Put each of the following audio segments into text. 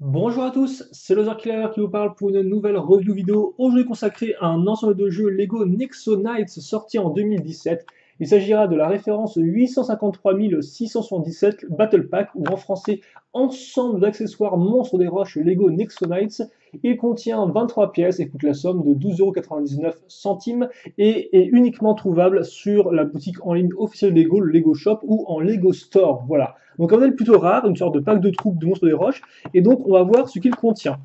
Bonjour à tous, c'est Loser Killer qui vous parle pour une nouvelle review vidéo aujourd'hui consacrée à un ensemble de jeux Lego Nexo Knights sorti en 2017. Il s'agira de la référence 853 677 Battle Pack ou en français ensemble d'accessoires monstres des roches Lego Nexo Knights. Il contient 23 pièces et coûte la somme de 12,99 € et est uniquement trouvable sur la boutique en ligne officielle Lego, le Lego Shop ou en Lego Store. Voilà. Donc un modèle plutôt rare, une sorte de pack de troupes de monstres des roches et donc on va voir ce qu'il contient.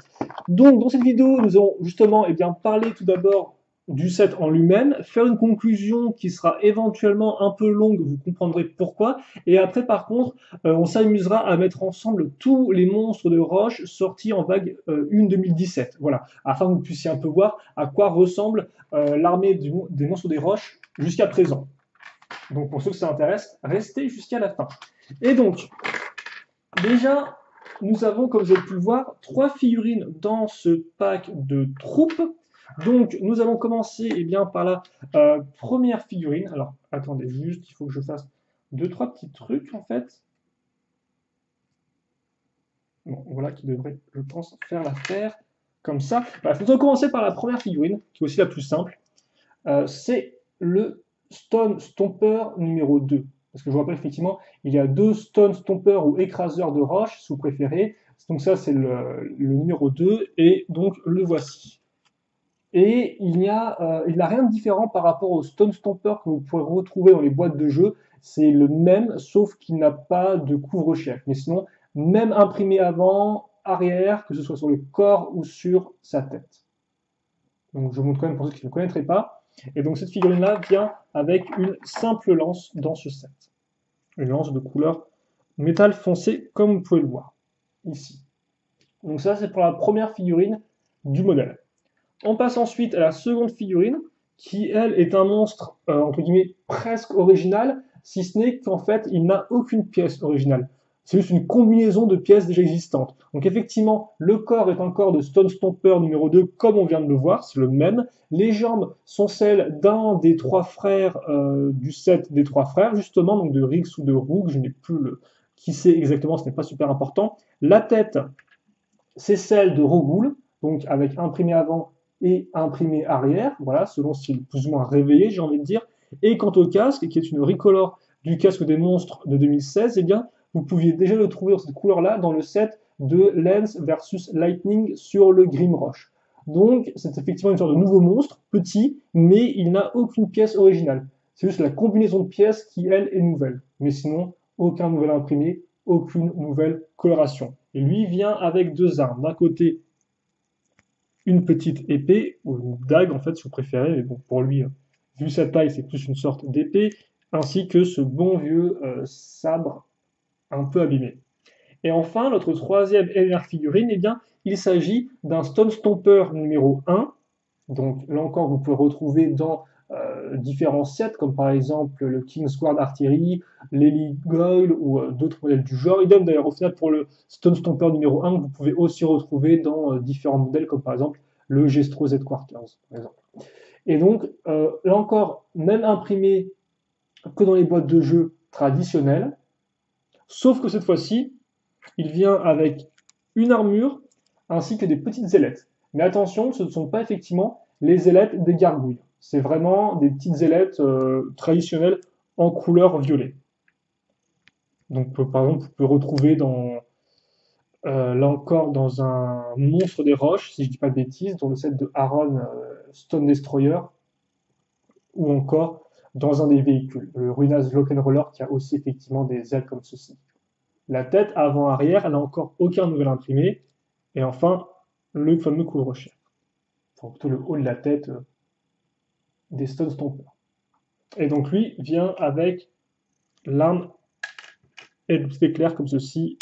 Donc dans cette vidéo, nous allons justement parler tout d'abord du set en lui-même, faire une conclusion qui sera éventuellement un peu longue, vous comprendrez pourquoi, et après par contre, on s'amusera à mettre ensemble tous les monstres de roche sortis en vague 1 2017, voilà, afin que vous puissiez un peu voir à quoi ressemble l'armée des monstres des roches jusqu'à présent. Donc pour ceux que ça intéresse, restez jusqu'à la fin. Et donc, déjà, nous avons, comme vous avez pu le voir, 3 figurines dans ce pack de troupes. Donc, nous allons commencer par la première figurine. Alors, attendez, juste, il faut que je fasse 2-3 petits trucs, en fait. Bon, voilà, qui devrait, je pense, faire l'affaire comme ça. Bref, nous allons commencer par la première figurine, qui est aussi la plus simple. C'est le Stone Stomper numéro 2. Parce que je vous rappelle effectivement, il y a 2 Stone Stomper ou écraseurs de roche, si vous préférez. Donc ça, c'est le numéro 2, et donc le voici. Et il n'a rien de différent par rapport au Stone Stomper que vous pourrez retrouver dans les boîtes de jeu. C'est le même, sauf qu'il n'a pas de couvre-chef. Mais sinon, même imprimé avant, arrière, que ce soit sur le corps ou sur sa tête. Donc je vous montre quand même pour ceux qui ne connaîtraient pas. Et donc cette figurine-là vient avec une simple lance dans ce set. Une lance de couleur métal foncé, comme vous pouvez le voir ici. Donc ça, c'est pour la première figurine du modèle. On passe ensuite à la seconde figurine, qui, elle, est un monstre, entre guillemets, presque original, si ce n'est qu'en fait, il n'a aucune pièce originale. C'est juste une combinaison de pièces déjà existantes. Donc effectivement, le corps est un corps de Stone Stomper numéro 2, comme on vient de le voir, c'est le même. Les jambes sont celles d'un des 3 frères du set des 3 frères, justement, donc de Rix ou de Rook, je n'ai plus le qui c'est exactement, ce n'est pas super important. La tête, c'est celle de Rogul, donc avec imprimé avant et imprimé arrière, voilà, selon s'il est plus ou moins réveillé, j'ai envie de dire. Et quant au casque, qui est une recolor du casque des monstres de 2016, eh bien, vous pouviez déjà le trouver dans cette couleur-là dans le set de Lens versus Lightning sur le Grimroche. Donc, c'est effectivement une sorte de nouveau monstre, petit, mais il n'a aucune pièce originale. C'est juste la combinaison de pièces qui, elle, est nouvelle. Mais sinon, aucun nouvel imprimé, aucune nouvelle coloration. Et lui vient avec 2 armes. D'un côté, une petite épée, ou une dague en fait, si vous préférez, mais bon, pour lui, vu sa taille, c'est plus une sorte d'épée, ainsi que ce bon vieux sabre un peu abîmé. Et enfin, notre troisième et dernière figurine, eh bien, il s'agit d'un Stone Stomper numéro 1. Donc là encore, vous pouvez retrouver dans différents sets, comme par exemple le King's Guard Artillery, l'Heligoil ou d'autres modèles du genre. Idem d'ailleurs au final pour le Stone Stomper numéro 1, que vous pouvez aussi retrouver dans différents modèles, comme par exemple le Gestro Z-Quarters, par exemple. Et donc, là encore, même imprimé que dans les boîtes de jeux traditionnelles, sauf que cette fois-ci, il vient avec une armure ainsi que des petites ailettes. Mais attention, ce ne sont pas effectivement les ailettes des gargouilles. C'est vraiment des petites ailettes traditionnelles en couleur violet. Donc par exemple, vous pouvez retrouver là encore dans un monstre des roches, si je ne dis pas de bêtises, dans le set de Aaron Stone Destroyer, ou encore dans un des véhicules, le Ruinas Rock'n'Roller qui a aussi effectivement des ailes comme ceci. La tête avant-arrière, elle n'a encore aucun nouvel imprimé. Et enfin, le fameux couvre-chef. Enfin, plutôt le haut de la tête des Stone Stomper. Et donc lui vient avec l'arme éclair comme ceci.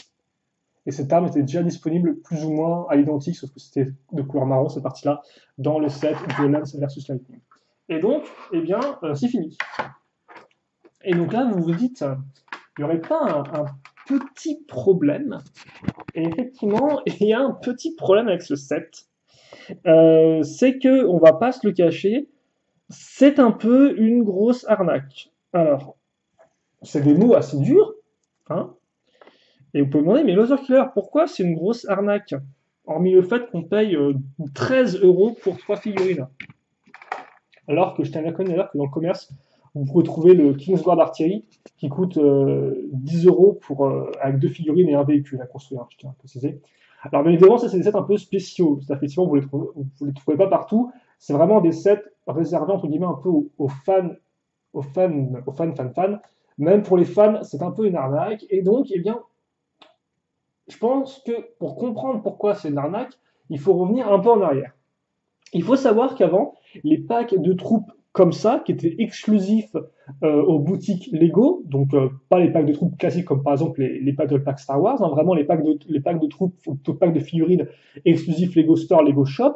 Et cette arme était déjà disponible plus ou moins à l'identique, sauf que c'était de couleur marron cette partie-là, dans le set de Lance versus Lightning. Et donc, eh bien, c'est fini. Et donc là, vous vous dites, il n'y aurait pas un petit problème. Et effectivement, il y a un petit problème avec ce set. C'est que, on va pas se le cacher, c'est un peu une grosse arnaque. Alors, c'est des mots assez durs, hein, Et vous pouvez me demander, mais Loser Killer, pourquoi c'est une grosse arnaque? Hormis le fait qu'on paye 13 euros pour 3 figurines. Alors que je tiens à reconnaître que dans le commerce, vous pouvez trouver le Kingsguard Artillery qui coûte 10 euros avec 2 figurines et un véhicule à construire, je tiens à préciser. Alors bien évidemment, ça c'est des sets un peu spéciaux. C'est effectivement, vous les trouvez pas partout. C'est vraiment des sets réservés entre guillemets un peu aux fans, fans. Même pour les fans, c'est un peu une arnaque. Et donc, eh bien, je pense que pour comprendre pourquoi c'est une arnaque, il faut revenir un peu en arrière. Il faut savoir qu'avant, les packs de troupes comme ça, qui étaient exclusifs aux boutiques Lego, donc pas les packs de troupes classiques comme par exemple les packs de pack Star Wars, hein, vraiment les packs de troupes, les packs de figurines exclusifs Lego Store, Lego Shop.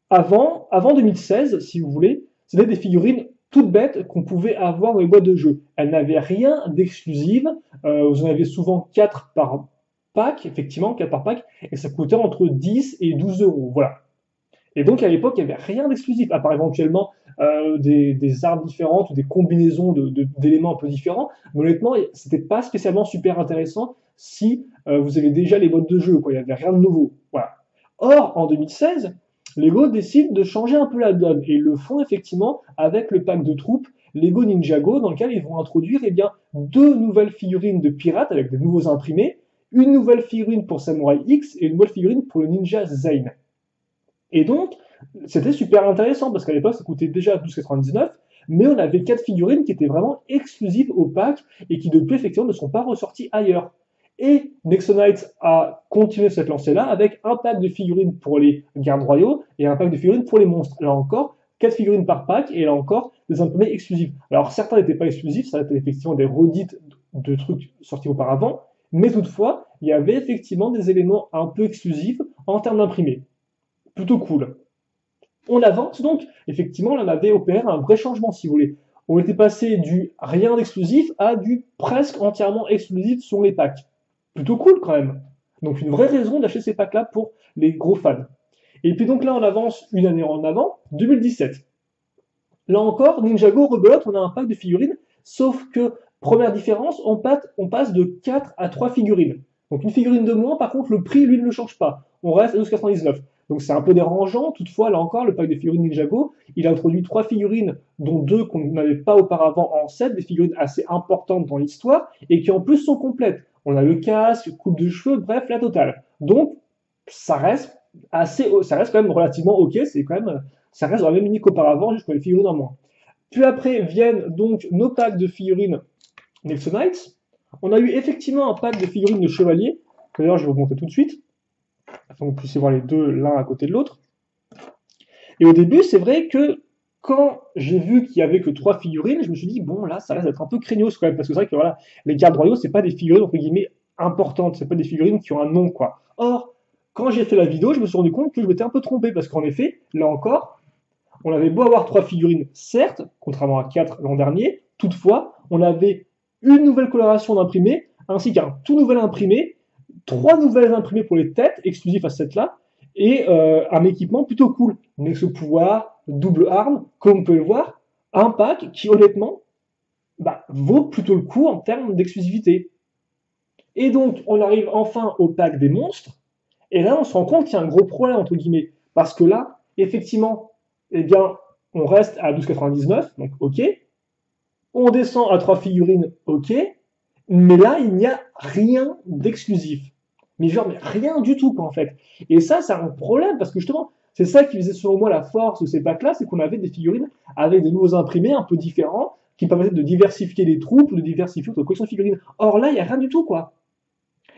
Avant 2016, si vous voulez, c'était des figurines toutes bêtes qu'on pouvait avoir dans les boîtes de jeu. Elles n'avaient rien d'exclusive. Vous en avez souvent 4 par pack, effectivement, 4 par pack, et ça coûtait entre 10 et 12 euros. Voilà. Et donc à l'époque, il n'y avait rien d'exclusif, à part éventuellement des armes différentes ou des combinaisons d'éléments un peu différents. Mais honnêtement, c'était pas spécialement super intéressant si vous avez déjà les modes de jeu, quoi. Il n'y avait rien de nouveau. Voilà. Or, en 2016, Lego décide de changer un peu la donne et ils le font effectivement avec le pack de troupes Lego Ninjago, dans lequel ils vont introduire eh bien, 2 nouvelles figurines de pirates avec de nouveaux imprimés, une nouvelle figurine pour Samurai X et une nouvelle figurine pour le Ninja Zayn. Et donc, c'était super intéressant parce qu'à l'époque, ça coûtait déjà 12,99, mais on avait 4 figurines qui étaient vraiment exclusives au pack et qui depuis effectivement ne sont pas ressorties ailleurs. Et Nexonites a continué cette lancée-là avec un pack de figurines pour les gardes royaux et un pack de figurines pour les monstres. Là encore, 4 figurines par pack et là encore, des imprimés exclusifs. Alors certains n'étaient pas exclusifs, ça était effectivement des redites de trucs sortis auparavant, mais toutefois, il y avait effectivement des éléments un peu exclusifs en termes d'imprimés. Plutôt cool. On avance donc, effectivement, on avait opéré un vrai changement, si vous voulez. On était passé du rien d'exclusif à du presque entièrement exclusif sur les packs. Plutôt cool quand même. Donc une vraie raison d'acheter ces packs-là pour les gros fans. Et puis donc là, on avance une année en avant, 2017. Là encore, Ninjago rebelote, on a un pack de figurines, sauf que, première différence, on passe de 4 à 3 figurines. Donc une figurine de moins, par contre, le prix, lui, ne le change pas. On reste à 12,99. Donc c'est un peu dérangeant. Toutefois, là encore, le pack de figurines Ninjago, il a introduit 3 figurines, dont 2 qu'on n'avait pas auparavant en set, des figurines assez importantes dans l'histoire, et qui en plus sont complètes. On a le casque, coupe de cheveux, bref, la totale. Donc, ça reste ça reste quand même relativement ok, ça reste dans la même ligne qu'auparavant, juste pour les figurines en moins. Puis après viennent donc nos packs de figurines Nexonites. On a eu effectivement un pack de figurines de chevalier, que d'ailleurs je vais vous montrer tout de suite, afin que vous puissiez voir les deux l'un à côté de l'autre. Et au début, c'est vrai que quand j'ai vu qu'il y avait que 3 figurines, je me suis dit, bon, là, ça risque d'être un peu craignos quand même, parce que c'est vrai que voilà, les gardes royaux, c'est pas des figurines, entre guillemets, importantes, c'est pas des figurines qui ont un nom, quoi. Or, quand j'ai fait la vidéo, je me suis rendu compte que je m'étais un peu trompé, parce qu'en effet, là encore, on avait beau avoir 3 figurines, certes, contrairement à 4 l'an dernier, toutefois, on avait une nouvelle coloration d'imprimés, ainsi qu'un tout nouvel imprimé, 3 nouvelles imprimées pour les têtes, exclusifs à ce set-là, et un équipement plutôt cool. Nexo pouvoir, double arme, comme on peut le voir, un pack qui honnêtement vaut plutôt le coup en termes d'exclusivité. Et donc on arrive enfin au pack des monstres, et là on se rend compte qu'il y a un gros problème entre guillemets, parce que là, effectivement, eh bien, on reste à 12,99, donc ok, on descend à 3 figurines, ok, mais là il n'y a rien d'exclusif. Mais genre, mais rien du tout, quoi, en fait. Et ça, c'est un problème, parce que justement, c'est ça qui faisait selon moi la force de ces packs-là, c'est qu'on avait des figurines avec des nouveaux imprimés un peu différents, qui permettaient de diversifier les troupes, de diversifier notre collection de figurines. Or là, il n'y a rien du tout, quoi.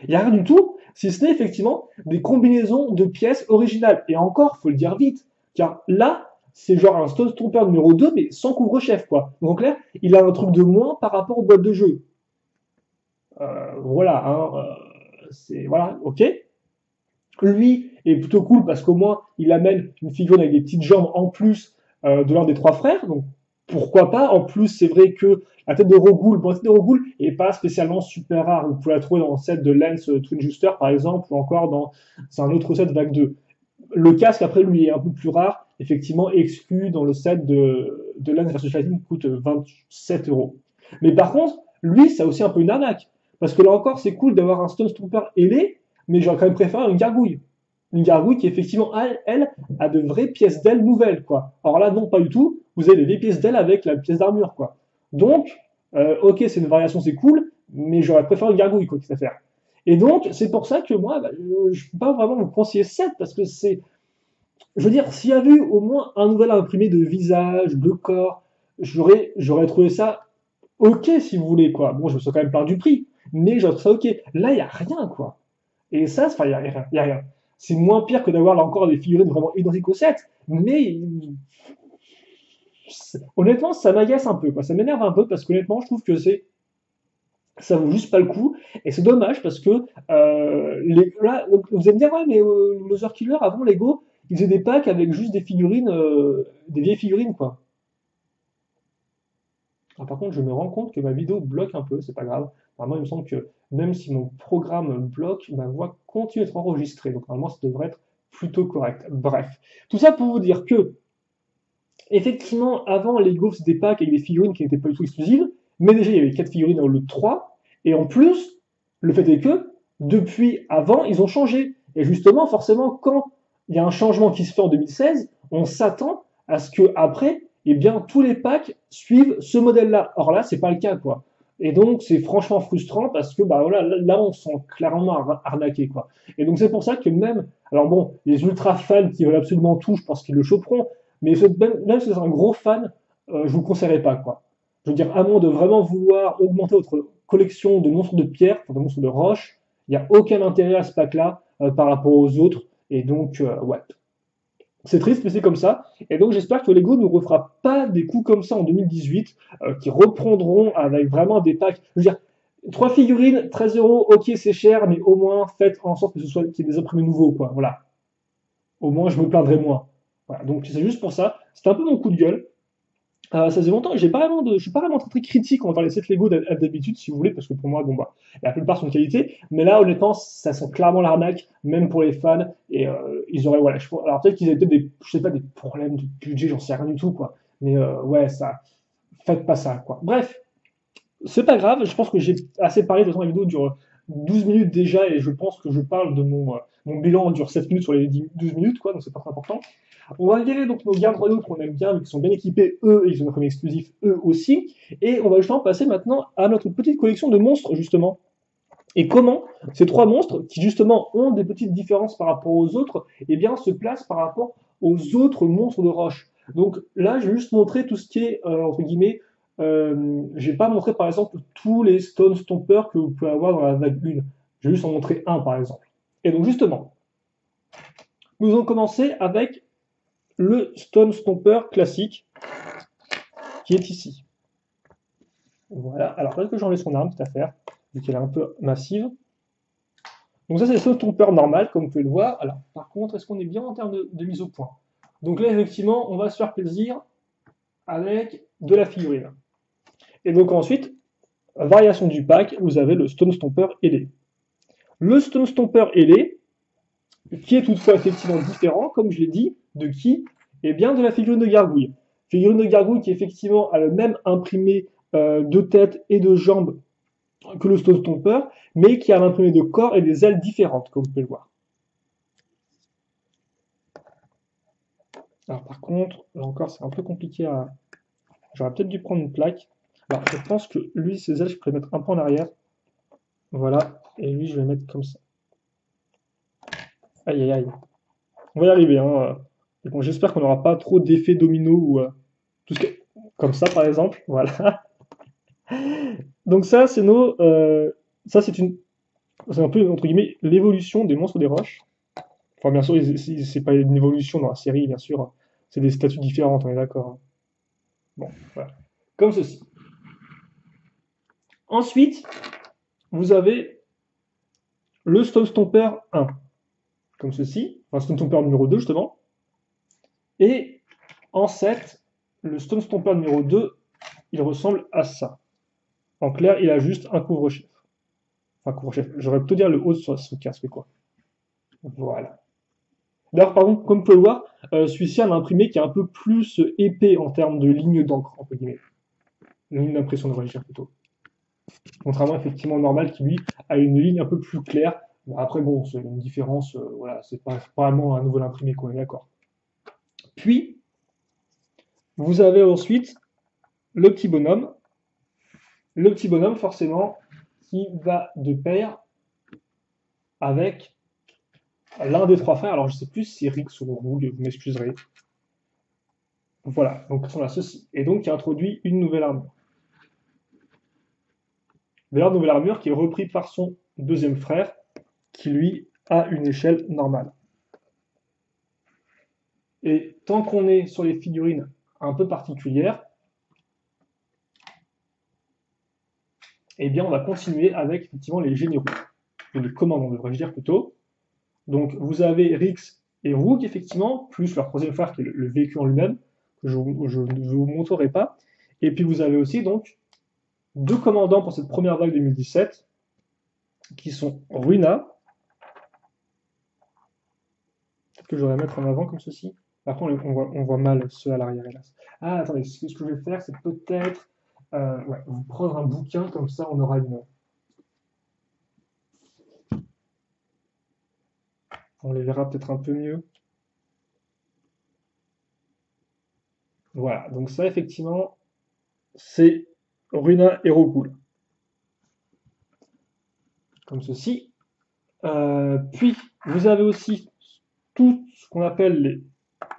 Il n'y a rien du tout, si ce n'est effectivement des combinaisons de pièces originales. Et encore, faut le dire vite, car là, c'est genre un Stone Trooper numéro 2, mais sans couvre-chef, quoi. Donc en clair, il a un truc de moins par rapport aux boîtes de jeu. Voilà, hein, voilà, ok. Lui est plutôt cool parce qu'au moins il amène une figurine avec des petites jambes en plus de l'un des 3 frères, donc pourquoi pas. En plus, c'est vrai que la tête de Rogoul, bon, la tête de Rogoul est pas spécialement super rare. Vous pouvez la trouver dans le set de Lance Twin Juster par exemple, ou encore dans un autre set Vague 2. Le casque après lui est un peu plus rare, effectivement exclu dans le set de Lance vs Lightning qui coûte 27 euros. Mais par contre, lui, c'est aussi un peu une arnaque. Parce que là encore, c'est cool d'avoir un Stone Stomper ailé, mais j'aurais quand même préféré une gargouille. Une gargouille qui, effectivement, elle, a de vraies pièces d'ailes nouvelles, quoi. Alors là, non, pas du tout. Vous avez des vieilles pièces d'ailes avec la pièce d'armure, quoi. Donc, ok, c'est une variation, c'est cool, mais j'aurais préféré une gargouille, quoi, qu'il à faire. Et donc, c'est pour ça que moi, bah, je ne peux pas vraiment vous conseiller 7, parce que c'est, je veux dire, s'il y avait eu au moins un nouvel imprimé de visage, de corps, j'aurais trouvé ça ok, si vous voulez, quoi. Bon, je me suis quand même plaint du prix, mais j'aurais trouvé ça ok. Là, il n'y a rien, quoi. Et ça, enfin, il n'y a rien. Y a rien. C'est moins pire que d'avoir là encore des figurines vraiment identiques au 7, mais honnêtement, ça m'agace un peu, quoi. Ça m'énerve un peu parce qu'honnêtement, je trouve que ça vaut juste pas le coup. Et c'est dommage parce que là, vous allez me dire, ouais, mais Mother Killer, avant Lego, ils faisaient des packs avec juste des figurines, des vieilles figurines, quoi. Ah, par contre, je me rends compte que ma vidéo bloque un peu, c'est pas grave. Normalement, il me semble que même si mon programme bloque, ma voix continue d'être enregistrée. Donc normalement, ça devrait être plutôt correct. Bref. Tout ça pour vous dire que, effectivement, avant, Lego faisait des packs avec des figurines qui n'étaient pas du tout exclusives. Mais déjà, il y avait 4 figurines au lieu de 3. Et en plus, le fait est que, depuis avant, ils ont changé. Et justement, forcément, quand il y a un changement qui se fait en 2016, on s'attend à ce que après, eh bien, tous les packs suivent ce modèle-là. Or là, c'est pas le cas, quoi. Et donc, c'est franchement frustrant parce que, bah voilà, là, on se sent clairement arnaqué, quoi. Et donc, c'est pour ça que même, alors bon, les ultra fans qui veulent absolument tout, je pense qu'ils le choperont. Mais même si vous êtes un gros fan, je vous le conseillerais pas, quoi. Je veux dire, à moins de vraiment vouloir augmenter votre collection de monstres de pierre, enfin de monstres de roche, il n'y a aucun intérêt à ce pack-là par rapport aux autres. Et donc, ouais. C'est triste, mais c'est comme ça. Et donc, j'espère que Lego ne nous refera pas des coups comme ça en 2018, qui reprendront avec vraiment des packs. Je veux dire, 3 figurines, 13 euros, ok, c'est cher, mais au moins faites en sorte que ce soit qu'il y ait des imprimés nouveaux, quoi. Voilà. Au moins, je me plaindrai moins. Voilà. Donc, c'est juste pour ça. C'était un peu mon coup de gueule. Ça faisait longtemps que je suis pas vraiment très critique envers les sets Lego d'habitude, si vous voulez, parce que pour moi, bon bah, la plupart sont de qualité, mais là, honnêtement, ça sent clairement l'arnaque, même pour les fans, et ils auraient, voilà, alors peut-être qu'ils avaient peut-être des, je sais pas, des problèmes de budget, j'en sais rien du tout, quoi, mais ouais, ça, faites pas ça, quoi. Bref, c'est pas grave, je pense que j'ai assez parlé, de toute façon, la vidéo dure 12 minutes déjà, et je pense que je parle de mon bilan dure 7 minutes sur les 12 minutes, quoi, donc c'est pas très important. On va virer donc nos gardes royaux qu'on aime bien, vu qu'ils sont bien équipés, eux, et ils ont un premier exclusif, eux aussi. Et on va justement passer maintenant à notre petite collection de monstres, justement. Et comment ces 3 monstres, qui justement ont des petites différences par rapport aux autres, eh bien, se placent par rapport aux autres monstres de roche. Donc là, je vais juste montrer tout ce qui est, entre guillemets, je vais pas montrer par exemple tous les Stone Stompers que vous pouvez avoir dans la vague 1. Je vais juste en montrer un par exemple. Et donc justement, nous allons commencer avec le Stone Stomper classique qui est ici. Voilà, alors peut-être que j'ai enlevé son arme, cette affaire, vu qu'elle est un peu massive. Donc ça c'est le Stone Stomper normal, comme vous pouvez le voir. Alors par contre, est-ce qu'on est bien en termes de mise au point? Donc là effectivement, on va se faire plaisir avec de la figurine. Et donc ensuite, variation du pack, vous avez le Stone Stomper ailé. Le Stone Stomper ailé, qui est toutefois effectivement différent, comme je l'ai dit, de qui? Eh bien de la figurine de gargouille. Figurine de gargouille qui effectivement a le même imprimé de tête et de jambes que le Stone Stomper, mais qui a l'imprimé de corps et des ailes différentes, comme vous pouvez le voir. Alors par contre, là encore, c'est un peu compliqué à... J'aurais peut-être dû prendre une plaque. Alors je pense que lui, ses ailes, je pourrais mettre un peu en arrière. Voilà, et lui, je vais mettre comme ça. Aïe aïe aïe. On va y arriver, hein. Bon, j'espère qu'on n'aura pas trop d'effets domino ou tout ce que... comme ça par exemple. Voilà. Donc ça, c'est nos, ça c'est un peu entre guillemets l'évolution des monstres des roches. Enfin, bien sûr, c'est pas une évolution dans la série, bien sûr. C'est des statues différentes, on est d'accord, hein. Bon, voilà. Comme ceci. Ensuite, vous avez le Stone Stomper 1, comme ceci. Enfin, Stone Stomper numéro 2, justement. Et en 7, le Stone Stomper numéro 2, il ressemble à ça. En clair, il a juste un couvre-chef. Enfin, couvre-chef. J'aurais plutôt dire le haut sur ce casque, quoi. Voilà. D'ailleurs, par contre, comme vous pouvez le voir, celui-ci a un imprimé qui est un peu plus épais en termes de ligne d'encre, entre guillemets. Une ligne d'impression, devrais-je dire plutôt. Contrairement effectivement au normal qui lui a une ligne un peu plus claire. Après bon, c'est une différence, voilà, c'est pas vraiment un nouvel imprimé qu'on est d'accord. Puis, vous avez ensuite le petit bonhomme. Le petit bonhomme, forcément, qui va de pair avec l'un des trois frères. Alors, je sais plus si c'est Rix ou Rogue, vous m'excuserez. Voilà, donc on a ceci. Et donc, qui introduit une nouvelle armure. D'ailleurs, nouvelle armure qui est reprise par son deuxième frère, qui lui a une échelle normale. Et tant qu'on est sur les figurines un peu particulières, eh bien, on va continuer avec effectivement les généraux, ou les commandants, devrais-je dire plutôt. Donc, vous avez Rix et Rook, effectivement, plus leur troisième frère qui est le véhicule en lui-même, que je ne vous montrerai pas. Et puis, vous avez aussi donc deux commandants pour cette première vague 2017, qui sont Ruina, peut-être que je devrais mettre en avant comme ceci. Par contre, on voit mal ceux à l'arrière, hélas. Ah, attendez, ce que je vais faire, c'est peut-être ouais, vous prendre un bouquin, comme ça on aura une. On les verra peut-être un peu mieux. Voilà, donc ça, effectivement, c'est Runa et Rokul, comme ceci. Puis, vous avez aussi tout ce qu'on appelle les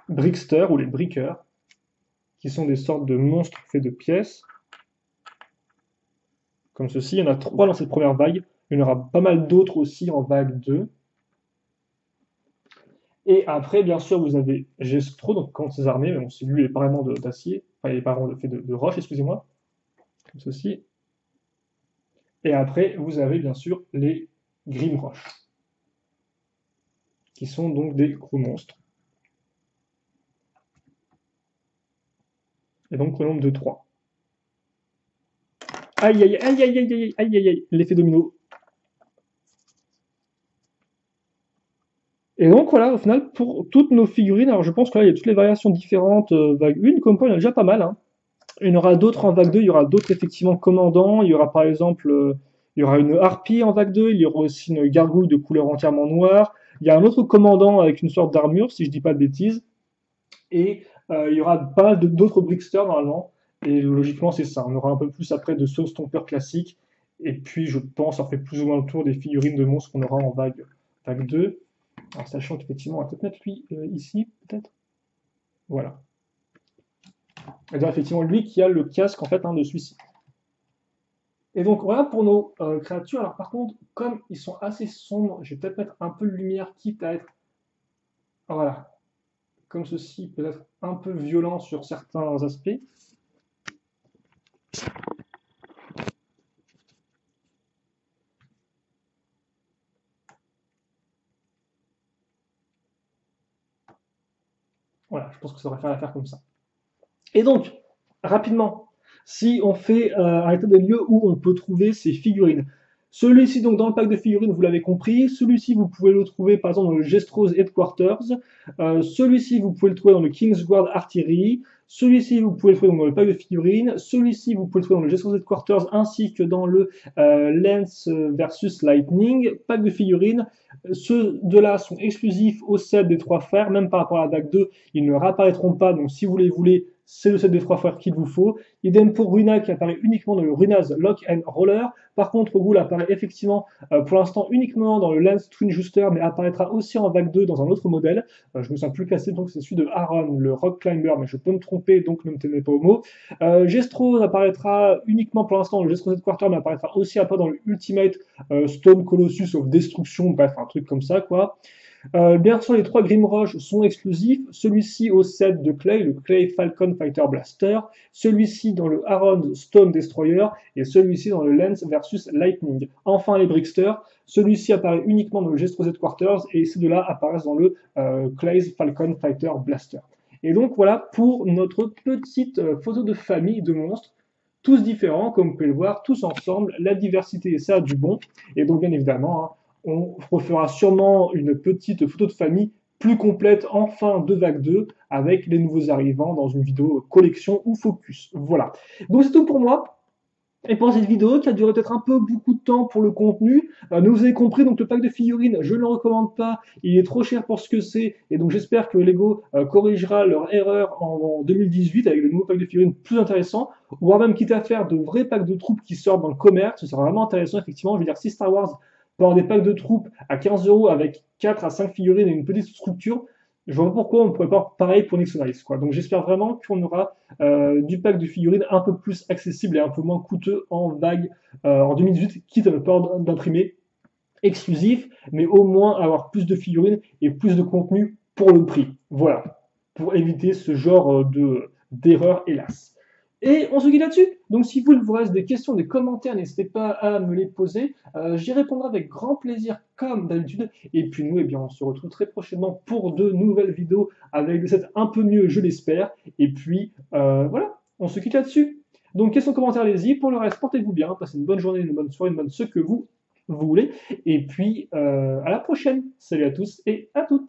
bricksters ou les brickers, qui sont des sortes de monstres faits de pièces, comme ceci. Il y en a 3 dans cette première vague. Il y en aura pas mal d'autres aussi en vague 2. Et après, bien sûr, vous avez Gestro, donc quand ses armées, mais bon, lui est apparemment d'acier, enfin, il est apparemment fait de roche, excusez-moi, comme ceci. Et après, vous avez bien sûr les Grimroches, qui sont donc des gros monstres. Et donc au nombre de 3. Aïe aïe aïe aïe aïe aïe aïe aïe aïe, l'effet domino. Et donc voilà, au final, pour toutes nos figurines, alors je pense que là, il y a toutes les variations différentes, vague 1, comme quoi il y en a déjà pas mal, hein. Il y en aura d'autres en vague 2, il y aura d'autres effectivement commandants, il y aura par exemple, il y aura une harpie en vague 2, il y aura aussi une gargouille de couleur entièrement noire, il y a un autre commandant avec une sorte d'armure, si je dis pas de bêtises, et il y aura pas mal d'autres bricksters normalement, et logiquement c'est ça, on aura un peu plus après de Soul Stomper classique, et puis je pense, ça fait plus ou moins le tour des figurines de monstres qu'on aura en vague 2, alors sachant qu'effectivement on va peut-être mettre lui ici, peut-être, voilà. C'est-à-dire effectivement lui qui a le casque en fait de celui-ci. Et donc voilà pour nos créatures. Alors par contre, comme ils sont assez sombres, je vais peut-être mettre un peu de lumière, quitte à être, voilà, comme ceci, peut-être un peu violent sur certains aspects. Voilà, je pense que ça devrait faire l'affaire comme ça. Et donc, rapidement, si on fait un état des lieux où on peut trouver ces figurines. Celui-ci, donc, dans le pack de figurines, vous l'avez compris. Celui-ci, vous pouvez le trouver, par exemple, dans le Gestro's Headquarters. Celui-ci, vous pouvez le trouver dans le Kingsguard Artillery. Celui-ci, vous pouvez le trouver dans le pack de figurines. Celui-ci, vous pouvez le trouver dans le Gestro's Headquarters, ainsi que dans le Lance versus Lightning. Pack de figurines. Ceux de là sont exclusifs au set des trois frères. Même par rapport à la vague 2, ils ne réapparaîtront pas. Donc, si vous les voulez, c'est le set des trois frères qu'il vous faut. Idem pour Runa qui apparaît uniquement dans le Runa's Lock and Roller. Par contre, Ghoul apparaît effectivement pour l'instant uniquement dans le Lance Twin Juster, mais apparaîtra aussi en vague 2 dans un autre modèle. Je me sens plus classé, donc c'est celui de Aaron, le Rock Climber, mais je peux me tromper, donc ne me tenez pas au mot. Gestro apparaîtra uniquement pour l'instant dans le Gestro Headquarter, mais apparaîtra aussi après dans le Ultimate Stone Colossus of Destruction, bref, un truc comme ça, quoi. Bien sûr, les 3 Grimroches sont exclusifs. Celui-ci au set de Clay, le Clay Falcon Fighter Blaster. Celui-ci dans le Aaron Stone Destroyer. Et celui-ci dans le Lance versus Lightning. Enfin, les Bricksters. Celui-ci apparaît uniquement dans le Gestro's Headquarters. Et ces deux-là apparaissent dans le Clay's Falcon Fighter Blaster. Et donc, voilà pour notre petite photo de famille de monstres. Tous différents, comme vous pouvez le voir, tous ensemble. La diversité, ça a du bon. Et donc, bien évidemment, hein, on refera sûrement une petite photo de famille plus complète en fin de vague 2 avec les nouveaux arrivants dans une vidéo collection ou focus. Voilà. Donc c'est tout pour moi. Et pour cette vidéo, qui a duré peut-être un peu beaucoup de temps pour le contenu, mais vous avez compris, donc le pack de figurines, je ne le recommande pas, il est trop cher pour ce que c'est, et donc j'espère que Lego corrigera leur erreur en 2018 avec de nouveaux packs de figurines plus intéressants, voire même quitte à faire de vrais packs de troupes qui sortent dans le commerce, ce sera vraiment intéressant, effectivement. Je veux dire, si Star Wars peut avoir des packs de troupes à 15 € avec 4 à 5 figurines et une petite structure, je vois pas pourquoi on ne pourrait pas pareil pour Nixonize, quoi. Donc j'espère vraiment qu'on aura du pack de figurines un peu plus accessible et un peu moins coûteux en vague en 2018, quitte à ne pas d'imprimer exclusif, mais au moins avoir plus de figurines et plus de contenu pour le prix. Voilà, pour éviter ce genre d'erreur, hélas. Et on se dit là-dessus. Donc si vous, il vous reste des questions, des commentaires, n'hésitez pas à me les poser. J'y répondrai avec grand plaisir, comme d'habitude. Et puis nous, eh bien, on se retrouve très prochainement pour de nouvelles vidéos avec des sets un peu mieux, je l'espère. Et puis voilà, on se quitte là-dessus. Donc questions, commentaires, allez-y. Pour le reste, portez-vous bien, passez une bonne journée, une bonne soirée, une bonne ce que vous voulez. Et puis à la prochaine. Salut à tous et à toutes.